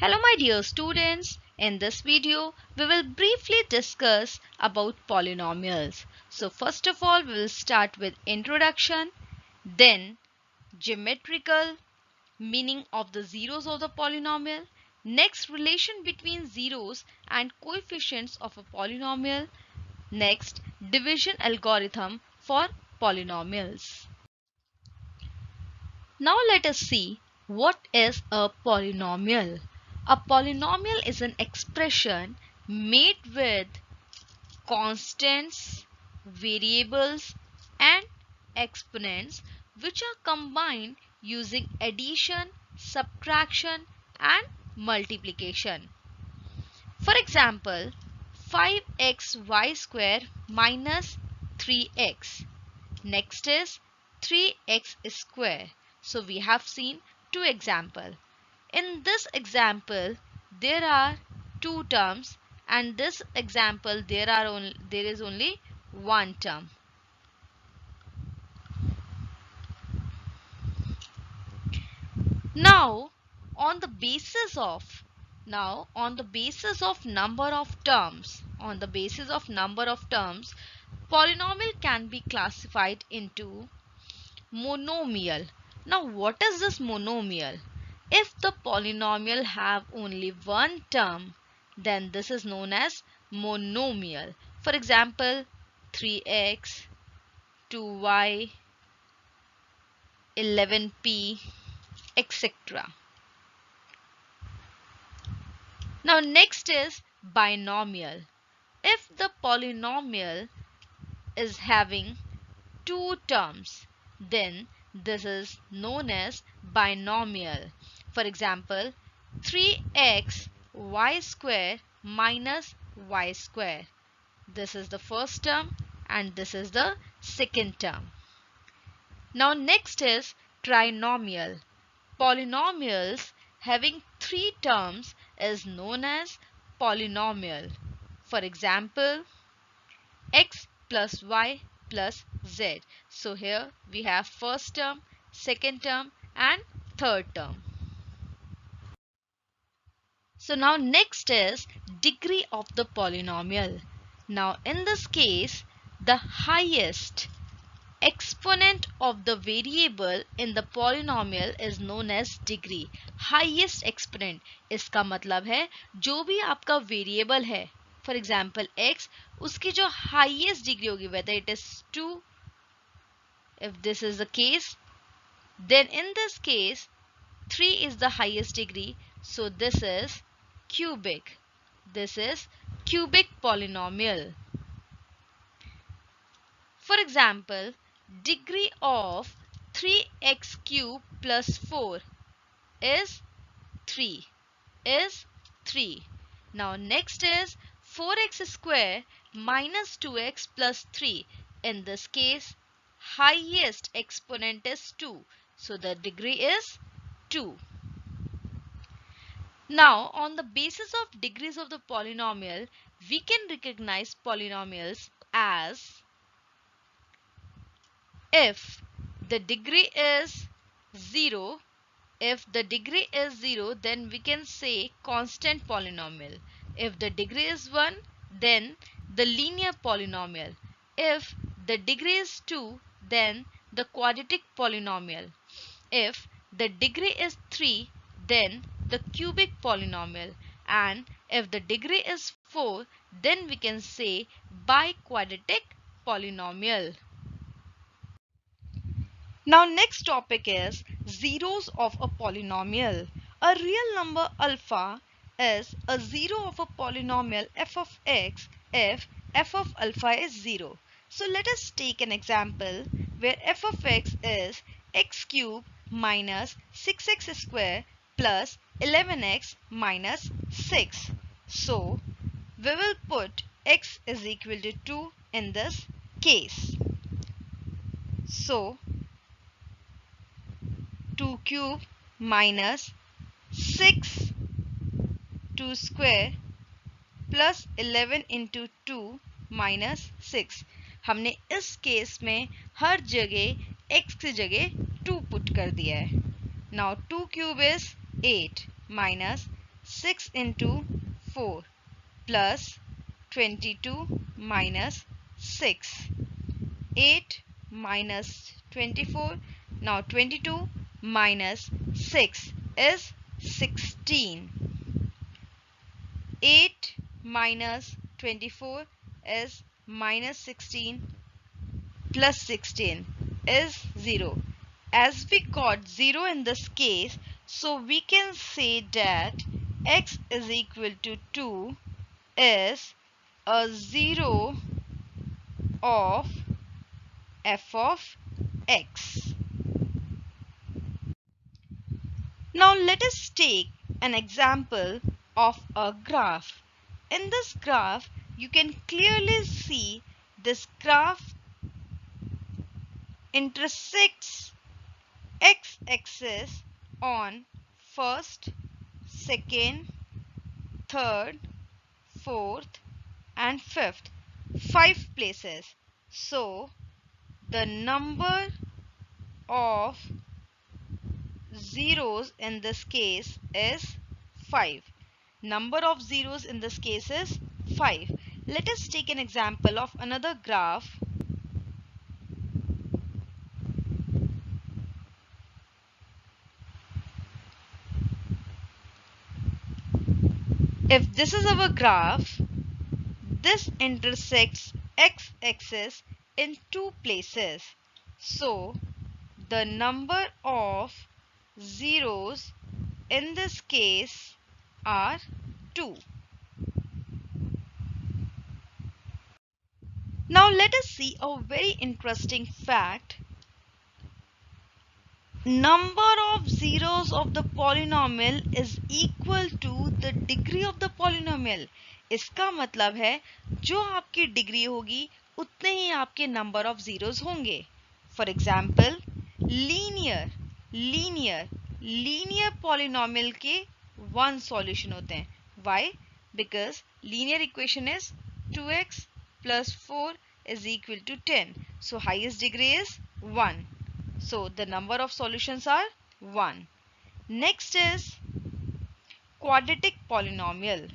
Hello my dear students, in this video we will briefly discuss about polynomials. So first of all we will start with introduction, then geometrical meaning of the zeros of the polynomial, next relation between zeros and coefficients of a polynomial, next division algorithm for polynomials. Now let us see what is a polynomial. A polynomial is an expression made with constants, variables and exponents which are combined using addition, subtraction and multiplication. For example, 5xy square minus 3x. Next is 3x square. So we have seen two examples. In this example, there are two terms, and this example there is only one term. Now, on the basis of number of terms, polynomial can be classified into monomial. Now, what is this monomial? If the polynomial have only one term, then this is known as monomial. For example, 3x, 2y, 11p, etc. Now next is binomial. If the polynomial is having two terms, then this is known as binomial. For example, 3x y square minus y square. This is the first term and this is the second term. Now next is trinomial. Polynomials having three terms is known as polynomial. For example, x plus y plus z. So here we have first term, second term and third term. So now next is degree of the polynomial. Now in this case, the highest exponent of the variable in the polynomial is known as degree. Highest exponent इसका मतलब है जो भी आपका variable है, for example x, उसकी जो highest degree होगी, whether it is 2, if this is the case, then in this case 3 is the highest degree, so this is cubic. This is cubic polynomial. For example, degree of 3x cube plus 4 is 3. Now next is 4x square minus 2x plus 3. In this case, highest exponent is 2. So the degree is 2. Now on the basis of degrees of the polynomial, we can recognize polynomials as if the degree is 0, then we can say constant polynomial. If the degree is 1, then the linear polynomial. If the degree is 2, then the quadratic polynomial. If the degree is 3, then the cubic polynomial. And if the degree is 4, then we can say biquadratic polynomial. Now next topic is zeros of a polynomial. A real number alpha is a zero of a polynomial f of x if f of alpha is 0. So let us take an example where f of x is x cube minus 6x square plus 11x minus 6. So we will put x is equal to 2 in this case. So 2 cube minus 6 2 square plus 11 into 2 minus 6. हमने इस case में हर जगह x की जगह 2 put कर दिया है. Now 2 cube is 8 minus 6 into 4 plus 22 minus 6. 8 minus 24. Now 22 minus 6 is 16. 8 minus 24 is minus 16 plus 16 is 0. As we got 0 in this case, so we can say that x is equal to 2 is a 0 of f of x. Now let us take an example of a graph. In this graph, you can clearly see this graph intersects x-axis on first, second, third, fourth and fifth, 5 places. So the number of zeros in this case is 5. Number of zeros in this case is 5. Let us take an example of another graph. If this is our graph, this intersects x-axis in 2 places. So the number of zeros in this case are 2. Now let us see a very interesting fact. Number of zeros of the polynomial is equal to the degree of the polynomial. इसका मतलब है जो आपकी degree होगी उतने ही आपके number of zeros होंगे. फॉर एग्जाम्पल लीनियर पॉलिनोमियल के 1 सॉल्यूशन होते हैं. Why? Because linear equation is 2x plus 4 is equal to 10. So highest degree is 1. So the number of solutions are 1. Next is quadratic polynomial.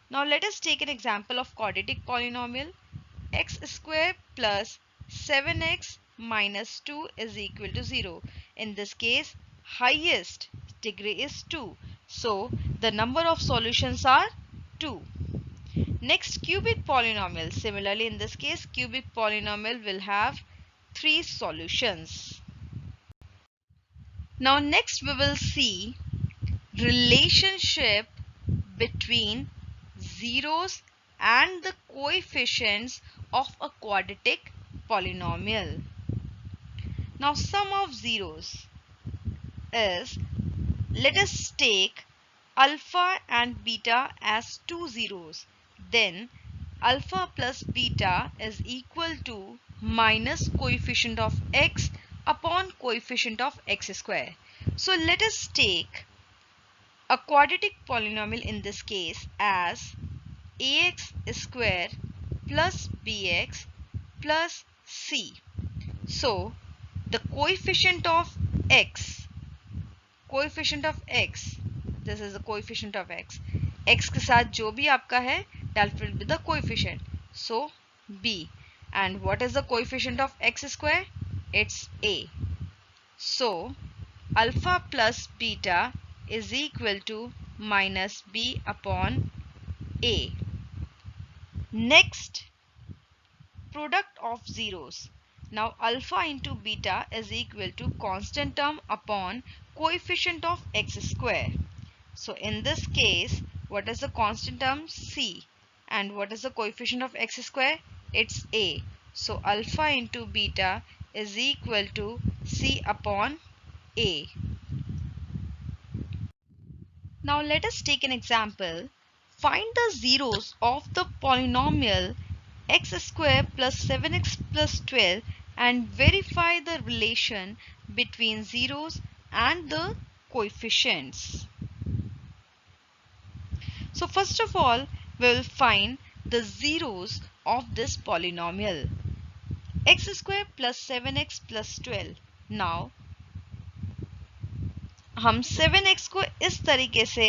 Now let us take an example of quadratic polynomial. X square plus 7x minus 2 is equal to 0. In this case, highest degree is 2. So the number of solutions are 2. Next, cubic polynomial. Similarly, in this case, cubic polynomial will have 3 solutions. Now next we will see relationship between zeros and the coefficients of a quadratic polynomial. Now sum of zeros is, let us take alpha and beta as 2 zeros. Then alpha plus beta is equal to minus coefficient of x upon coefficient of x square. So let us take a quadratic polynomial in this case as ax square plus bx plus c. So the coefficient of x, this is the coefficient of x. x के साथ जो भी आपका है, that will be the coefficient. So b. And what is the coefficient of x square? It's a. So alpha plus beta is equal to minus b upon a. Next, product of zeros. Now alpha into beta is equal to constant term upon coefficient of x square. So in this case, what is the constant term? C. And what is the coefficient of x square? It's a. So alpha into beta is equal to c upon a. Now let us take an example. Find the zeros of the polynomial x square plus 7x plus 12 and verify the relation between zeros and the coefficients. So first of all, we will find the zeros of this polynomial. X square plus 7x plus 12. Now हम 7x को इस तरीके से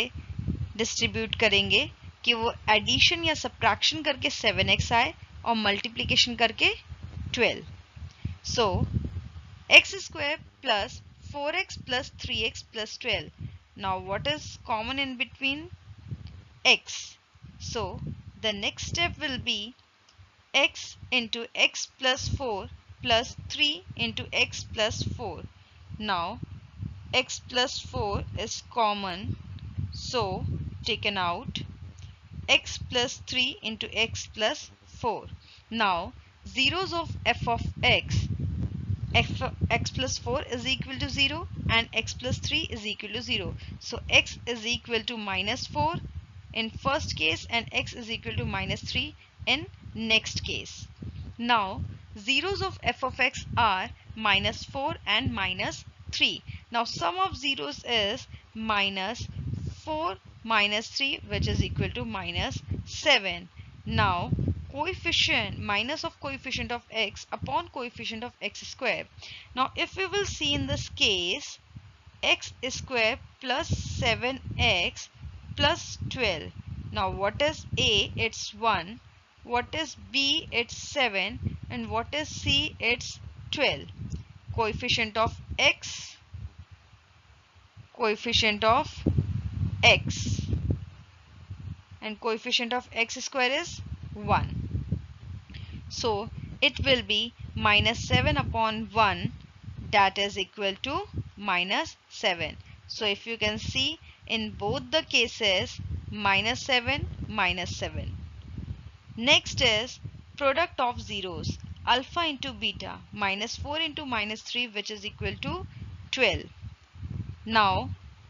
distribute करेंगे कि वो addition या subtraction करके 7x आए और मल्टीप्लिकेशन करके 12. सो x square plus 4x plus 3x plus 12. Now what is common in between? X. So the next step will be x into x plus 4 plus 3 into x plus 4. Now x plus 4 is common, so taken out. X plus 3 into x plus 4. Now zeros of f of x plus 4 is equal to 0 and x plus 3 is equal to 0. So x is equal to minus 4 in first case and x is equal to minus 3 in next case. Now zeros of f of x are minus 4 and minus 3. Now sum of zeros is minus 4 minus 3, which is equal to minus 7. Now coefficient minus of coefficient of x upon coefficient of x square. Now if we will see in this case, x square plus 7x plus 12. Now what is a? It's 1. What is b? It's 7. And what is c? It's 12. Coefficient of x, coefficient of x, and coefficient of x square is 1. So it will be minus 7 upon 1, that is equal to minus 7. So if you can see in both the cases, minus 7, minus 7. Next is product of zeros. Alpha into beta, minus 4 into minus 3, which is equal to 12. Now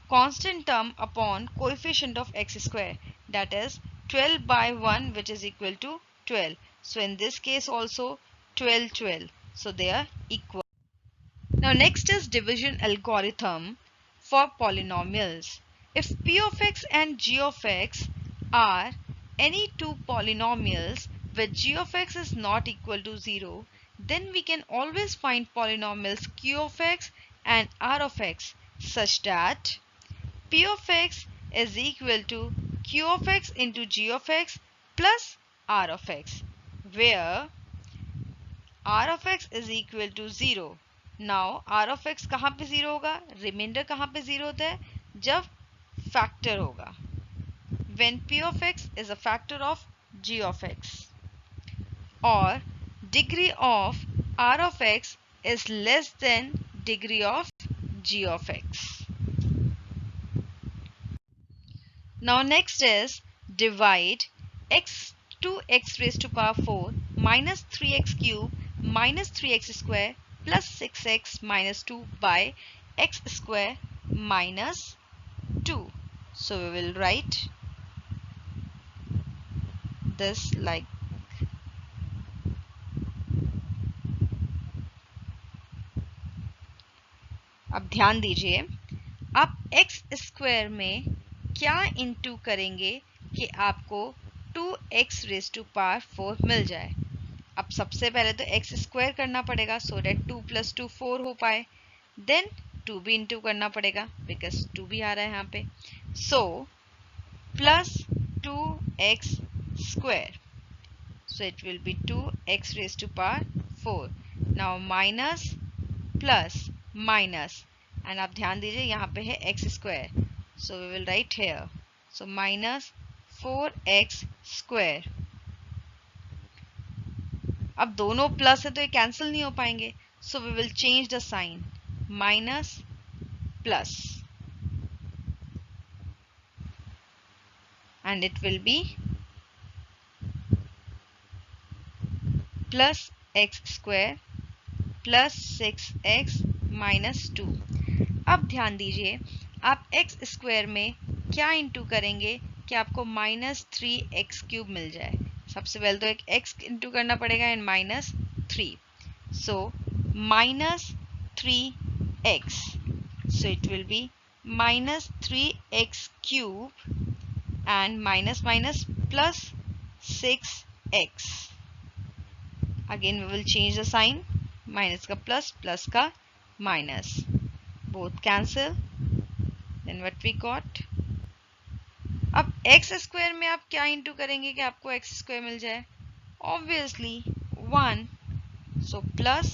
constant term upon coefficient of x square, that is 12 by 1, which is equal to 12. So in this case also 12, 12. So they are equal. Now next is division algorithm for polynomials. If p of x and g of x are any two polynomials where g of x is not equal to 0, then we can always find polynomials q of x and r of x such that p of x is equal to q of x into g of x plus r of x, where r of x is equal to 0. Now r of x कहाँ पे 0 होगा? Reminder कहाँ पे 0 होता है? जब factor होगा. When p of x is a factor of g of x, or degree of r of x is less than degree of g of x. Now next is divide x to x raised to power 4 minus 3x cube minus 3x square plus 6x minus 2 by x square minus 2. So we will write this like अब ध्यान दीजिए, आप x square में क्या into करेंगे कि आपको 2x raise to power 4 मिल जाए. अब सबसे पहले तो x स्क्वायर करना पड़ेगा सो दैट 2 + 2 4 हो पाए. देन 2 भी इंटू करना पड़ेगा बिकॉज 2 भी आ रहा है यहाँ पे. So plus 2x square, so it will be 2x raised to power 4. Now minus plus minus, and आप ध्यान दीजिए यहाँ पे है x square, so we will write here, so minus 4x square. अब दोनों प्लस है तो ये कैंसिल नहीं हो पाएंगे, so we will change the sign, minus plus, and it will be plus x square plus 6x minus 2. अब ध्यान दीजिए, आप x स्क्वायर में क्या इंटू करेंगे कि आपको माइनस 3x क्यूब मिल जाए. सबसे पहले तो एक x इंटू करना पड़ेगा and minus 3, so minus 3x, so it will be minus 3x cube and minus minus plus 6x. Again we will change the sign, minus ka plus, plus ka minus, both cancel. Then what we got, अब x square में आप क्या into करेंगे कि आपको x square मिल जाए? Obviously 1, so plus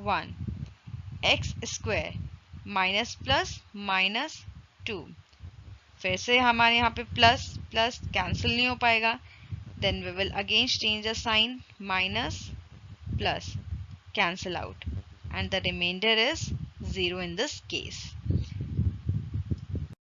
1 x square minus plus minus 2. फिर से हमारे यहाँ पे प्लस प्लस कैंसिल नहीं हो पाएगा. Then we will again change the sign, minus plus cancel out, and the remainder is 0 in this case.